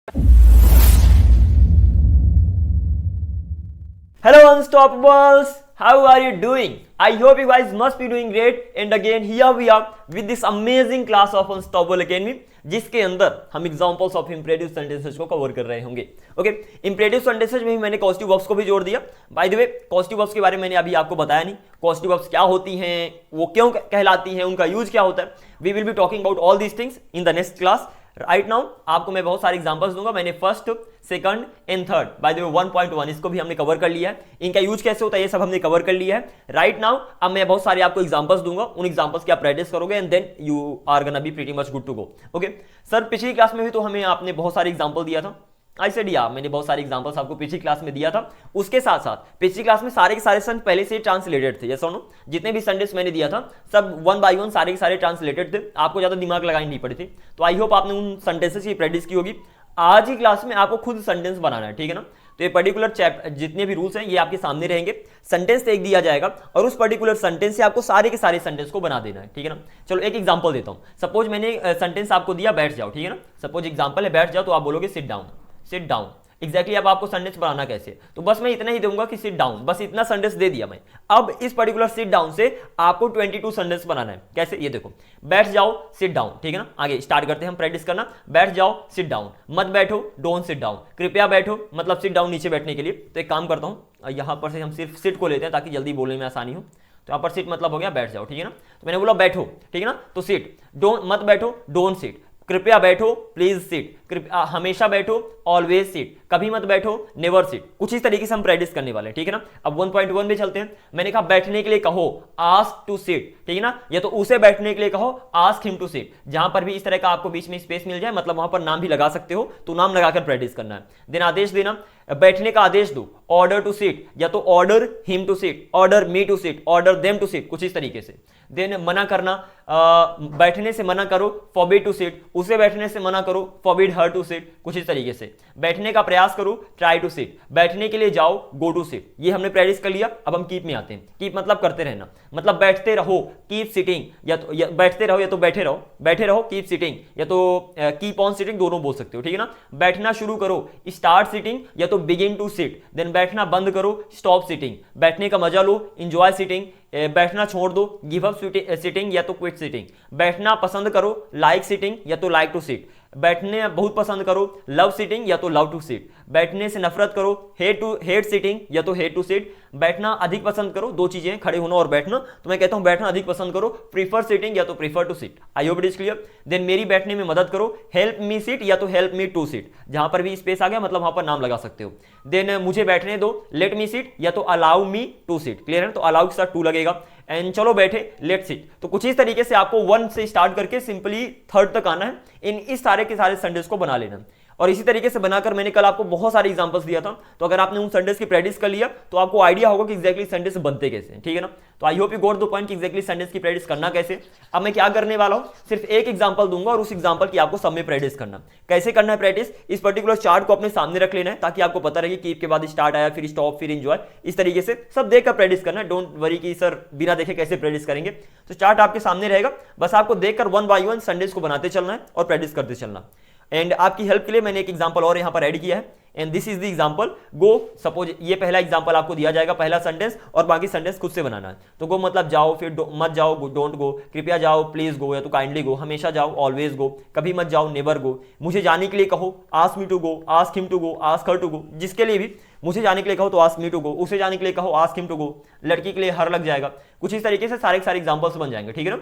Hello Unstoppables, how are you doing? I hope you guys must be doing great and again here we are with this amazing class of Unstoppable Academy जिसके अंदर हम examples of imperative sentences को cover कर रहे होंगे। Okay, imperative sentences में ही मैंने causative verbs को भी जोड़ दिया। Bye the way, causative verbs के बारे में मैंने अभी आपको बताया नहीं, कॉजेटिव वर्ब्स क्या होती हैं, वो क्यों कहलाती हैं, उनका यूज क्या होता है। We will be talking about all these things in the next class. Right now आपको मैं बहुत सारे एग्जांपल्स दूंगा। मैंने first, second and third, by the way 1.1 इसको भी हमने कवर कर लिया है। इनका यूज कैसे होता है ये सब हमने कवर कर लिया है। राइट नाउ अब मैं बहुत सारे आपको एग्जांपल्स दूंगा, उन एग्जांपल्स की आप प्रैक्टिस करोगे and then you are gonna be pretty much good to go. Okay sir, पिछली क्लास में भी तो हमें आपने बहुत सारे एग्जांपल दिया था। आई सेड या, मैंने बहुत सारे एग्जांपल्स आपको पिछली क्लास में दिया था। उसके साथ साथ पिछली क्लास में सारे के सारे सन पहले से ट्रांसलेटेड थे। यस और नो, जितने भी सेंटेंस मैंने दिया था सब वन बाय वन सारे के सारे ट्रांसलेटेड थे, आपको ज्यादा दिमाग लगानी नहीं पड़ी थी। तो आई होप आपने उन सेंटेंसेस की प्रैक्टिस की होगी। आज ही क्लास में आपको खुद सेंटेंस बनाना है, ठीक है ना। तो ये पर्टिकुलर चैप्टर जितने भी रूल्स हैं ये आपके सामने रहेंगे। सेंटेंस एक दिया जाएगा और उस पर्टिकुलर सेंटेंस से आपको सारे के सारे सेंटेंस को बना देना है, ठीक है ना। चलो एक एग्जांपल देता हूं। सपोज मैंने सेंटेंस आपको दिया बैठ जाओ, ठीक है ना। सपोज एग्जांपल है बैठ जाओ, तो आप बोलोगे sit down. Sit down exactly अब आपको सेंटेंस बनाना कैसे, तो बस मैं इतना ही दूंगा कि सिट डाउन, बस इतना सेंटेंस दे दिया मैं। अब इस पर्टिकुलर सिट डाउन से आपको 22 सेंटेंस बनाना है। कैसे, ये देखो, बैठ जाओ सिट डाउन, ठीक है ना। आगे स्टार्ट करते हैं हम प्रैक्टिस करना। बैठ जाओ सिट डाउन, मत बैठो डोंट सिट डाउन, कृपया बैठो मतलब सिट डाउन नीचे बैठने के लिए। तो एक काम करता हूं, यहां पर से हम सिर्फ सिट को लेते हैं ताकि जल्दी बोलने में आसानी हो। तो यहाँ पर सिट मतलब हो गया बैठ जाओ, ठीक है ना। तो मैंने बोला बैठो, ठीक है ना, तो सिट। डोंट मत बैठो डोंट सिट, कृपया बैठो प्लीज सिट, हमेशा बैठो ऑलवेज सिट, कभी मत बैठो नेवर सिट। कुछ इस तरीके से हम प्रैक्टिस करने वाले हैं, ठीक है ना। अब 1.1 में चलते हैं। मैंने कहा बैठने के लिए कहो आस्क टू सिट, ठीक है ना, या तो उसे बैठने के लिए कहो आस्क हिम टू सिट। जहां पर भी इस तरह का आपको बीच में स्पेस मिल जाए, मतलब वहां पर नाम भी लगा सकते हो, तो नाम लगाकर प्रैक्टिस करना है। देन आदेश देना, बैठने का आदेश दो ऑर्डर टू सिट, या तो order him to sit, order me to sit, order them to sit, कुछ इस तरीके से। देन मना करना, बैठने से मना करो फॉरबिड टू सिट, उसे बैठने से मना करो फॉरबिड हर टू सिट, कुछ इस तरीके से। बैठने का प्रयास करो ट्राई टू सिट, बैठने के लिए जाओ गो टू सिट। ये हमने प्रैक्टिस कर लिया। अब हम कीप में आते हैं। कीप मतलब करते रहना, मतलब बैठते रहो कीप सिटिंग, या तो बैठते रहो या तो बैठे रहो, बैठे रहो कीप सिटिंग, या तो कीप ऑन सिटिंग, दोनों बोल सकते हो, ठीक है ना। बैठना शुरू करो स्टार्ट सिटिंग, या तो बिगिन टू सिट। देन बैठना बंद करो स्टॉप सिटिंग, बैठने का मजा लो इंजॉय सिटिंग, बैठना छोड़ दो गिव अप सिटिंग या तो क्विट सिटिंग। बैठना पसंद करो लाइक सिटिंग या तो लाइक टू सिट, बैठने बहुत पसंद करो लव सिटिंग या तो लव टू सिट। बैठने से नफरत करो हेट सिटिंग या तो हेट टू सिट। बैठना अधिक पसंद करो, दो चीजें हैं खड़े होना और बैठना, तो मैं कहता हूं बैठना अधिक पसंद करो प्रीफर सिटिंग या तो prefer to sit. I hope it is clear. Then मेरी बैठने में मदद करो हेल्प मी सिट या तो हेल्प मी टू सिट, जहां पर भी स्पेस आ गया मतलब वहां पर नाम लगा सकते हो। देन मुझे बैठने दो लेट मी सिट या तो allow me to sit, clear है, तो अलाउ के साथ टू लगेगा। एंड चलो बैठे लेट सिट। तो कुछ इस तरीके से आपको 1 से स्टार्ट करके सिंपली 3rd तक आना है। इस सारे के सारे सेंटेंस को बना लेना, और इसी तरीके से बनाकर मैंने कल आपको बहुत सारे एग्जांपल्स दिया था। तो अगर आपने उन सेंटेंस की प्रैक्टिस कर लिया तो आपको आइडिया होगा कि एग्जैक्टली सेंटेंस बनते कैसे हैं, ठीक है ना। तो I hope you got the point कि एग्जैक्टली सेंटेंस की प्रैक्टिस करना कैसे। अब मैं क्या करने वाला हूं, सिर्फ एक एग्जांपल दूंगा और उस एग्जांपल की आपको सब में प्रैक्टिस करना। कैसे करना है प्रैक्टिस, इस पर्टिकुलर चार्ट को अपने सामने रख लेना है ताकि आपको पता रहे कि कीप के बाद स्टार्ट आया फिर स्टॉप फिर एंजॉय, इस तरीके से सब देखकर प्रैक्टिस करना है। डोंट वरी कि सर बिना देखे कैसे प्रैक्टिस करेंगे। तो चार्ट आपके सामने रहेगा, बस आपको देखकर 1 बाय 1 सेंटेंस को बनाते चलना है और प्रैक्टिस करते चलना। एंड आपकी हेल्प के लिए मैंने एक एग्जांपल और यहां पर ऐड किया है, and this is the example go. Suppose ये पहला एग्जांपल आपको दिया जाएगा, पहला सेंटेंस, और बाकी सेंटेंस खुद से बनाना है। तो गो मतलब जाओ, फिर मत जाओ डोंट गो, कृपया जाओ प्लीज गो या तो काइंडली गो, हमेशा जाओ ऑलवेज गो, कभी मत जाओ नेवर गो, मुझे जाने के लिए कहो ask me to go, ask him to go, ask her to go. जिसके लिए भी मुझे जाने के लिए कहो तो आस्क मी टू गो, उसे जाने के लिए कहो आस्क हिम टू गो, लड़की के लिए हर लग जाएगा। कुछ इस तरीके से सारे एग्जांपल्स बन जाएंगे, ठीक है ना।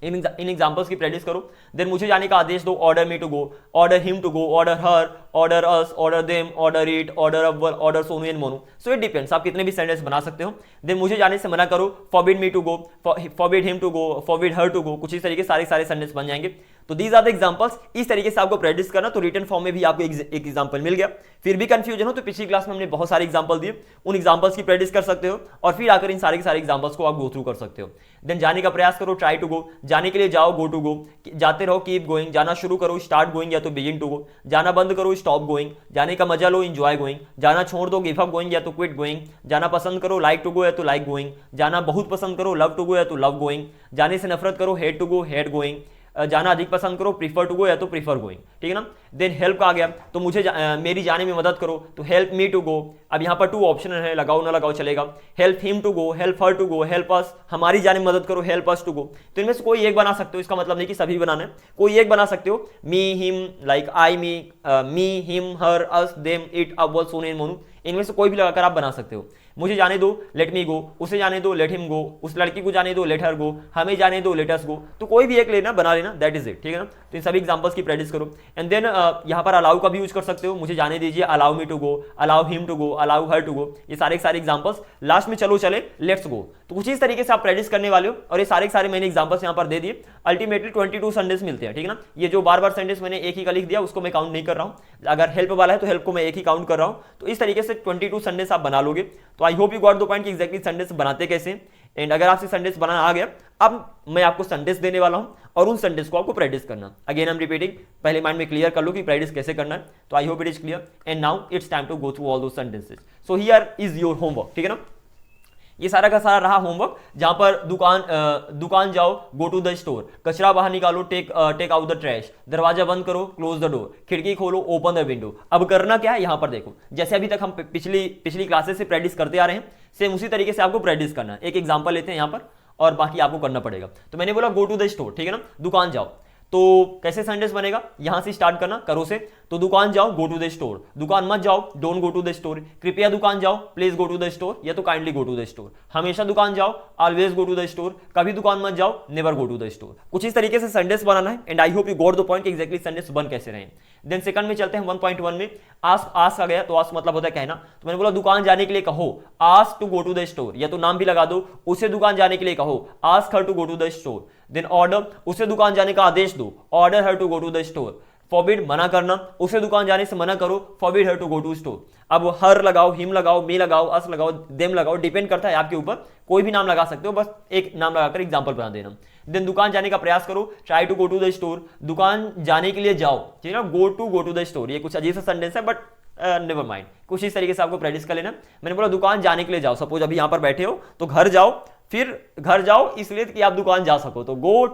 इन एग्जांपल्स की प्रैक्टिस करो। देन मुझे जाने का आदेश दो order me to go, order him to go, order her, order us, order them, order it, order Awwal, order Sonu and Monu. So it depends, आप कितने भी सेंटेंस बना सकते हो। देन मुझे जाने से मना करो forbid me to go, forbid him to go, forbid her to go. कुछ इस तरीके सारे सेंटेंस बन जाएंगे। तो दीज आर द एग्जांपल्स। इस तरीके से आपको प्रैक्टिस करना। तो रिटन फॉर्म में भी आपको एक एग्जांपल मिल गया। फिर भी कंफ्यूजन हो तो पिछली क्लास में हमने बहुत सारे एग्जांपल दिए, उन एग्जांपल्स की प्रैक्टिस कर सकते हो और फिर आकर इन सारे के सारे एग्जांपल्स को आप गो थ्रू कर सकते हो। देन जाने का प्रयास करो ट्राई टू गो, जाने के लिए जाओ गो टू गो, जाते रहो कीप गोइंग, जाना शुरू करो स्टार्ट गोइंग या तो बिगिन टू गो, जाना बंद करो स्टॉप गोइंग, जाने का मजा लो एंजॉय गोइंग, जाना छोड़ दो गिव अप गोइंग या तो क्विट गोइंग, जाना पसंद करो लाइक टू गो या तो लाइक गोइंग, जाना बहुत पसंद करो लव टू गो या तो लव गोइंग, जाने से नफरत करो hate to go hate going, जाना अधिक पसंद करो, प्रीफर टू गो या तो प्रीफर गोइंग, ठीक है ना। देन हेल्प का आ गया तो मुझे मेरी जाने में मदद करो, तो हेल्प मी टू गो। अब यहाँ पर टू ऑप्शन है, लगाओ ना लगाओ चलेगा। Help him to go, help her to go, help us, हमारी जाने में मदद करो, हेल्प अस टू गो। तो इनमें से कोई एक बना सकते हो, इसका मतलब नहीं कि सभी बनाना है, कोई एक बना सकते हो। Me him, like I me him her us them it Awwal सोन इन मोनू, इनमें से कोई भी लगाकर आप बना सकते हो। मुझे जाने दो, लेट मी गो, उसे जाने दो, लेट हिम गो, उस लड़की को जाने दो, लेट हर गो, हमें जाने दो, लेट अस गो। तो कोई भी एक लेना, बना लेना, दैट इज इट, ठीक है ना। तो इन सभी एग्जांपल्स की प्रैक्टिस करो। एंड देन यहाँ पर अलाउ का भी यूज कर सकते हो, मुझे जाने दीजिए, allow me to go, allow him to go, allow her to go, ये सारे एग्जांपल्स। लास्ट में चलो चले, लेट्स गो। तो कुछ इस तरीके से आप प्रैक्टिस करने वाले हो, और ये सारे मैंने एग्जांपल्स यहाँ पर दे दिए। अल्टीमेटली 22 सेंटेंस मिलते हैं, ठीक है ना। ये जो बार सेंटेंस मैंने एक ही का लिख दिया उसको मैं काउंट नहीं कर रहा हूँ, अगर हेल्प वाला है तो हेल्प को मैं एक ही काउंट कर रहा हूँ। तो इस तरीके से 22 सेंटेंस आप बना लोगे। तो I hope you got the point कि एग्जैक्टली सेंटेंस बनाते कैसे। एंड अगर आपसे सेंटेंस बनाना आ गया, अब मैं आपको सेंटेंस देने वाला हूं और उन सेंटेंस को आपको प्रैक्टिस करना। अगेन आई एम रिपीटिंग, पहले माइंड में क्लियर कर लो कि प्रैक्टिस कैसे करना है। तो I hope it is clear. And now it's time to go through all those sentences. So here is your homework, ठीक है ना। ये सारा का सारा रहा होमवर्क, जहां पर दुकान जाओ, गो टू द स्टोर, कचरा बाहर निकालो, टेक आउट द ट्रैश, दरवाजा बंद करो, क्लोज द डोर, खिड़की खोलो, ओपन द विंडो। अब करना क्या है, यहां पर देखो, जैसे अभी तक हम पिछली क्लासेस से प्रैक्टिस करते आ रहे हैं, सेम उसी तरीके से आपको प्रैक्टिस करना है। एक एग्जांपल लेते हैं यहां पर और बाकी आपको करना पड़ेगा। तो मैंने बोला गो टू द स्टोर, ठीक है ना, दुकान जाओ। तो कैसे सेंटेंस बनेगा, यहां से स्टार्ट करना, करो से। तो दुकान जाओ, गो टू द स्टोर, दुकान मत जाओ, don't go to the store, कृपया दुकान जाओ, please go to the store, या तो kindly go to the store, हमेशा दुकान जाओ, always go to the store, कभी दुकान मत जाओ, never go to the store. कुछ इस तरीके से सेंटेंस बनाना है। And I hope you got the point कि एग्जैक्टली सेंटेंस बन कैसे रहे। देन सेकंड में चलते हैं 1.1 में। आस्क आ गया, तो आस्क मतलब होता है कहना। तो मैंने बोला दुकान जाने के लिए कहो, ask to go to the store, या तो नाम भी लगा दो, उसे दुकान जाने के लिए कहो, ask her to go to the store. Then order, उसे दुकान जाने का आदेश दो, order her to go to the store. Forbid, मना करना, उसे दुकान जाने से मना करो, forbid her to go to store. अब हर लगाओ, हिम लगाओ, मी लगाओ, अस लगाओ, देम लगाओ, डिपेंड करता है आपके ऊपर, कोई भी नाम लगा सकते हो, बस एक नाम लगाकर एग्जांपल बना देना। देन दुकान जाने का प्रयास करो, try to go to the store, दुकान जाने के लिए जाओ, ठीक है ना, गो टू द स्टोर। ये कुछ अजीब सा सेंटेंस है, बट नेवर माइंड, कुछ इस तरीके से आपको प्रैक्टिस कर लेना। मैंने बोला दुकान जाने के लिए जाओ, सपोज अभी यहां पर बैठे हो तो घर जाओ, फिर घर जाओ इसलिए कि आप दुकान जा सको, तो गो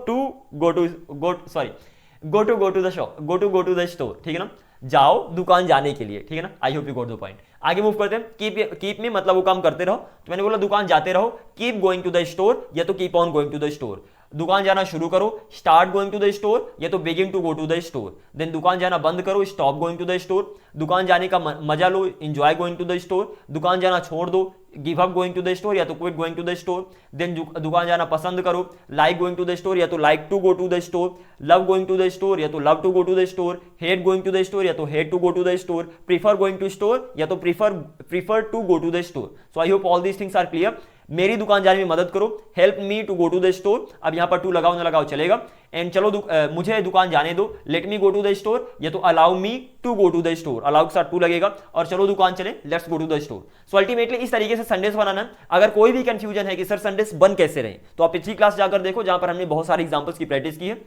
टू द स्टोर, ठीक है ना, जाओ दुकान जाने के लिए, ठीक है ना। आई hope you got the point. आगे मूव करते हैं। कीप में मतलब वो काम करते रहो, तो मैंने बोला दुकान जाते रहो, keep going to the store, या तो keep on going to the store. दुकान जाना शुरू करो, start going to the store, या तो begin to go to the store. Then दुकान जाना बंद करो, stop going to the store. दुकान जाने का मजा लो, enjoy going to the store. दुकान जाना छोड़ दो, give up going to the store, या तो quit going to the store. Then दुकान जाना पसंद करो, like going to the store, या तो like to go to the store. Love going to the store, या तो love to go to the store. Hate going to the store, या तो hate to go to the store. Prefer going to store, या तो prefer to go to the store. So I hope all these things are clear. मेरी दुकान जाने में मदद करो, help me to go to the store. अब यहां पर टू लगाओ ना लगाओ चलेगा। एंड चलो मुझे दुकान जाने दो, let me go to the store, या तो allow me to go to the store, allow के साथ टू लगेगा, और चलो दुकान चले, let's go to the store. So ultimately इस तरीके से सेंटेंस बनाना है। अगर कोई भी कंफ्यूजन है कि सर सेंटेंस बन कैसे रहे, तो आप पिछली क्लास जाकर देखो, जहां पर हमने बहुत सारे एग्जांपल्स की प्रैक्टिस की है।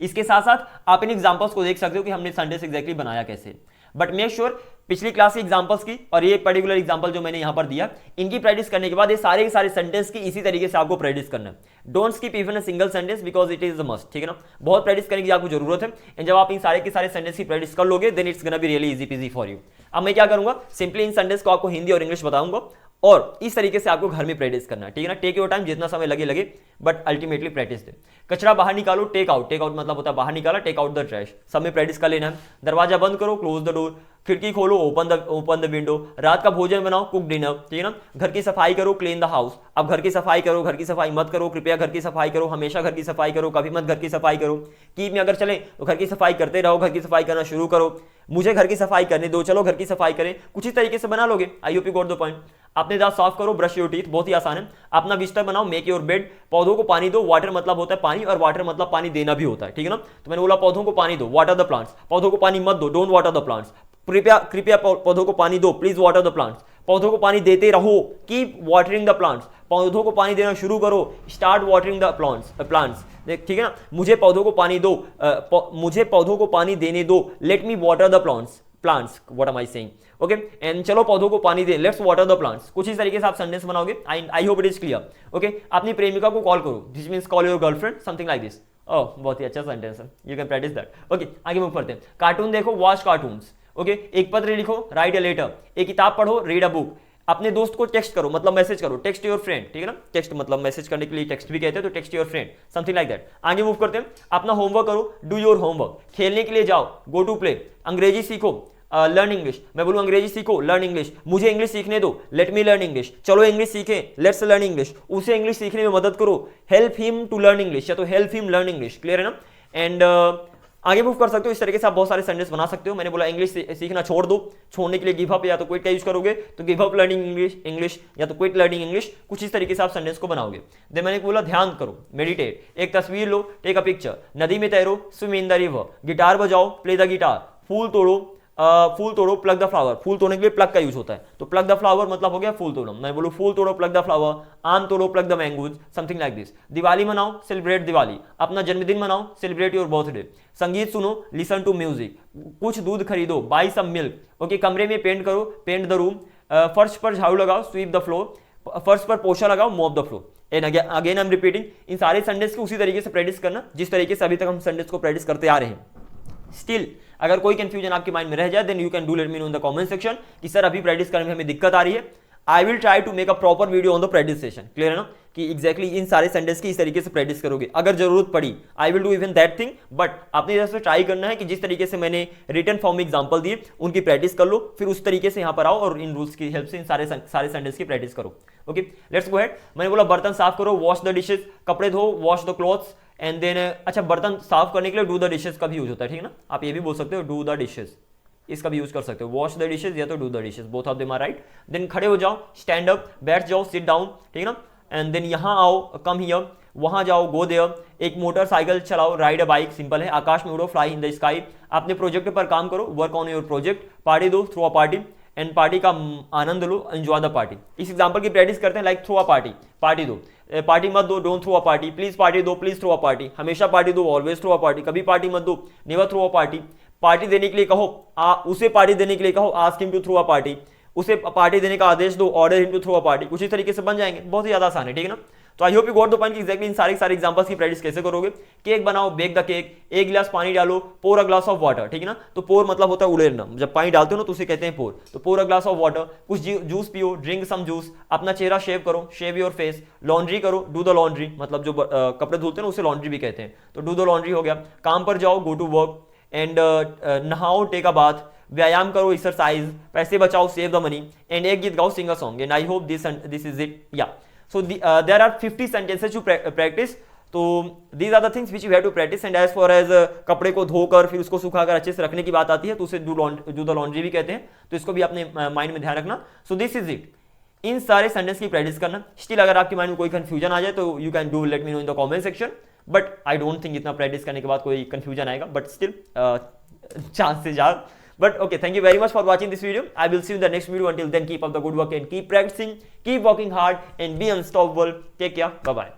इसके साथ साथ आप इन एग्जांपल्स को देख सकते हो कि हमने सेंटेंस एग्जैक्टली बनाया कैसे। बट मेक श्योर पिछली क्लास के एग्जांपल्स की और ये पर्टिकुलर एग्जांपल जो मैंने यहां पर दिया, इनकी प्रैक्टिस करने के बाद ये सारे के सारे सेंटेंस की इसी तरीके से आपको प्रैक्टिस करना है। Don't skip even a single sentence because it is a must, ठीक है ना। बहुत प्रैक्टिस करने की आपको जरूरत है। एंड जब आप इन सारे के सारे सेंटेंस की प्रैक्टिस कर लोगे, then it's gonna be really easy peasy for you. अब मैं क्या करूंगा, सिंपली इन सेंटेंस को आपको हिंदी और इंग्लिश बताऊंगा, और इस तरीके से आपको घर में प्रैक्टिस करना है, ठीक है ना। टेक योर टाइम, जितना समय लगे, बट अल्टीमेटली प्रैक्टिस दे। कचरा बाहर निकालो, टेक आउट मतलब होता है बाहर निकाला, टेक आउट द ट्रैश, सब में प्रैक्टिस कर लेना है। दरवाजा बंद करो, क्लोज द डोर, खिड़की खोलो, ओपन द विंडो। रात का भोजन बनाओ, कुक डिनर, ठीक है ना। घर की सफाई करो, क्लीन द हाउस। अब घर की सफाई करो, घर की सफाई मत करो, कृपया घर की सफाई करो, हमेशा घर की सफाई करो, कभी मत घर की सफाई करो। कीप में अगर चले तो घर की सफाई करते रहो, घर की सफाई करना शुरू करो। मुझे घर की सफाई करने दो, चलो घर की सफाई करें। कुछ ही तरीके से बना लोगे। आई hope you got the point. अपने दांत साफ करो, ब्रश योर टीथ, बहुत ही आसान है। अपना बिस्तर बनाओ, मेक योर बेड। पौधों को पानी दो, वाटर मतलब होता है पानी, और वाटर मतलब पानी देना भी होता है, ठीक है ना। तो मैंने बोला पौधों को पानी दो, वाटर द प्लांट्स। पौधों को पानी मत दो, डोंट वाटर द प्लांट्स। कृपया पौधों को पानी दो, प्लीज वाटर द प्लांट्स। पौधों को पानी देते रहो, कीप वाटरिंग द प्लांट्स। पौधों को पानी देना शुरू करो, स्टार्ट वाटरिंग द प्लांट्स, ठीक है ना। मुझे पौधों को पानी दो, मुझे पौधों को पानी देने दो, let me water the plants, what am I saying, okay. And चलो पौधों को पानी दे, लेट्स वाटर द प्लांट्स। कुछ इस तरीके से आप सेंटेंस बनाओगे। I hope it is clear, okay. अपनी प्रेमिका को कॉल करो, this means call your girlfriend, something like this, oh बहुत ही अच्छा सेंटेंस है, you can practice that. Okay आगे मूव करते हैं। कार्टून देखो, वॉच कार्टून्स। ओके एक पत्र लिखो, राइट ए लेटर। एक किताब पढ़ो, रीड अ बुक। अपने दोस्त को टेक्स्ट करो, मतलब मैसेज करो, टेक्स्ट योर फ्रेंड, ठीक है ना। टेक्स्ट मतलब मैसेज करने के लिए टेक्स्ट भी कहते हैं, तो text your friend, something like that. आगे मूव करते हैं। अपना होमवर्क करो, डू योर होमवर्क। खेलने के लिए जाओ, गो टू प्ले। अंग्रेजी सीखो, लर्न इंग्लिश। मैं बोलूँ अंग्रेजी सीखो, लर्न इंग्लिश। मुझे इंग्लिश सीखने दो, लेट मी लर्न इंग्लिश। चलो इंग्लिश सीखें, लेट्स लर्न इंग्लिश। उसे इंग्लिश सीखने में मदद करो, help him to learn English, या तो help him learn English. Clear है ना। एंड आगे मूव कर सकते हो। इस तरीके से आप बहुत सारे सेंटेंस बना सकते हो। मैंने बोला इंग्लिश सीखना छोड़ दो, छोड़ने के लिए गिव अप या तो क्विट का यूज करोगे, तो गिव अप लर्निंग इंग्लिश या तो क्विट लर्निंग इंग्लिश। कुछ इस तरीके से आप सेंटेंस को बनाओगे। देन मैंने बोला ध्यान करो, मेडिटेट। एक तस्वीर लो, टेक अ पिक्चर। नदी में तैरो, swim in the river. Guitar बजाओ, प्ले द गिटार। फूल तोड़ो, प्लग द फ्लावर। फूल तोड़ने के लिए प्लग का यूज होता है, तो प्लग द फ्लावर मतलब हो गया फूल तोड़ो। मैं बोलूँ फूल तोड़ो, प्लग द फ्लावर। आम तोड़ो, plug the mangoes, something like this. Diwali मनाओ, सेलिब्रेट दिवाली। अपना जन्मदिन मनाओ, सेलिब्रेट योर बर्थडे। संगीत सुनो, लिसन टू म्यूजिक। कुछ दूध खरीदो, बाई सम मिल्क। ओके कमरे में पेंट करो, पेंट द रूम। फर्श पर झाड़ू लगाओ, स्वीप द फ्लोर। फर्श पर पोछा लगाओ, mop the floor. And again I am repeating. इन सारे सेंटेंस को उसी तरीके से प्रैक्टिस करना जिस तरीके से अभी तक हम सेंटेंस को प्रैक्टिस करते आ रहे हैं। स्टिल अगर कोई कंफ्यूजन आपके माइंड में रह जाए, then you can do let me know in the comment section कि सर अभी प्रैक्टिस करने में हमें दिक्कत आ रही है। I will try to make a proper video on the practice session. Clear है ना कि एग्जैक्टली इन सारे सेंटेंस की इस तरीके से प्रैक्टिस करोगे। अगर जरूरत पड़ी I will do even that thing, but अपनी तरफ से ट्राई करना है कि जिस तरीके से मैंने रिटन फॉर्म में एग्जांपल दिए उनकी प्रैक्टिस कर लो, फिर उस तरीके से यहाँ पर आओ और इन रूल्स की हेल्प से इन सारे सेंटेंस की प्रैक्टिस करो। Okay let's go head. मैंने बोला बर्तन साफ करो, वॉश द डिशेज। कपड़े धो, wash the clothes. And then अच्छा बर्तन साफ करने के लिए डू द डिशेज का भी यूज होता है, ठीक है ना। आप ये भी बोल सकते हो डू द डिशेज, इसका भी यूज कर सकते हो। वॉश द डिशेज या तो do the dishes, both of them are right. Then खड़े हो जाओ, स्टैंड अप, बैठ जाओ, सिट डाउन, ठीक है ना। एंड देन यहाँ आओ, कम हियर। वहां जाओ, गो देयर। एक मोटरसाइकिल चलाओ, राइड अ बाइक, सिंपल है। आकाश में उड़ो, फ्लाई इन द स्काई। अपने प्रोजेक्ट पर काम करो, work on your project. Party दो, throw a party. And party का आनंद लो, एंजॉय द पार्टी। इस एग्जांपल की प्रैक्टिस करते हैं, like throw a party, party दो। पार्टी मत दो, don't throw a party. Please party दो, प्लीज थ्रो अ पार्टी। हमेशा पार्टी दो, ऑलवेज थ्रो अ पार्टी। कभी पार्टी मत दो, never throw a party. Party देने के लिए कहो, उसे पार्टी देने के लिए कहो, ask him to throw a party. उसे पार्टी देने का आदेश दो, order him to throw a party. कुछ इस तरीके से बन जाएंगे, बहुत ही ज्यादा आसान है, ठीक है ना। तो I hope you got the point कि एग्जैक्टली इन सारे एग्जांपल्स की प्रैक्टिस कैसे करोगे। केक बनाओ, बेक द केक। एक गिलास पानी डालो, पोर अ ग्लास ऑफ वाटर, ठीक है ना। तो पोर मतलब होता है उड़ेलना, जब पानी डालते हो ना तो उसे कहते हैं पोर। तो पोर अ ग्लास ऑफ वाटर। कुछ जूस पियो, ड्रिंक सम जूस। अपना चेहरा शेव करो, शेव योर फेस। लॉन्ड्री करो, डू द लॉन्ड्री, मतलब जो कपड़े धुलते हैं ना उसे लॉन्ड्री भी कहते हैं, तो डू द लॉन्ड्री हो गया। काम पर जाओ, गो टू वर्क। एंड नहाओ, टेक अ बाथ। व्यायाम करो, एक्सरसाइज। पैसे बचाओ, सेव द मनी। एंड एक गीत गाओ, sing a song. And I hope this is it, या so there are 50 sentences to practice. तो these are the things which you have to practice. and as far as कपड़े को धोकर फिर उसको सुखाकर अच्छे से रखने की बात आती है तो उसे do the laundry भी कहते हैं, तो इसको भी अपने माइंड में ध्यान रखना। so this is it, इन सारे सेंटेंस की प्रैक्टिस करना। स्टिल अगर आपके माइंड में कोई कंफ्यूजन आ जाए तो you can do let me know in the comment section, but I don't think इतना प्रैक्टिस करने के बाद कोई कंफ्यूजन आएगा, but still chances are. But okay, thank you very much for watching this video. I will see you in the next video. Until then, keep up the good work and keep practicing, keep working hard and be unstoppable. Take care. Bye bye.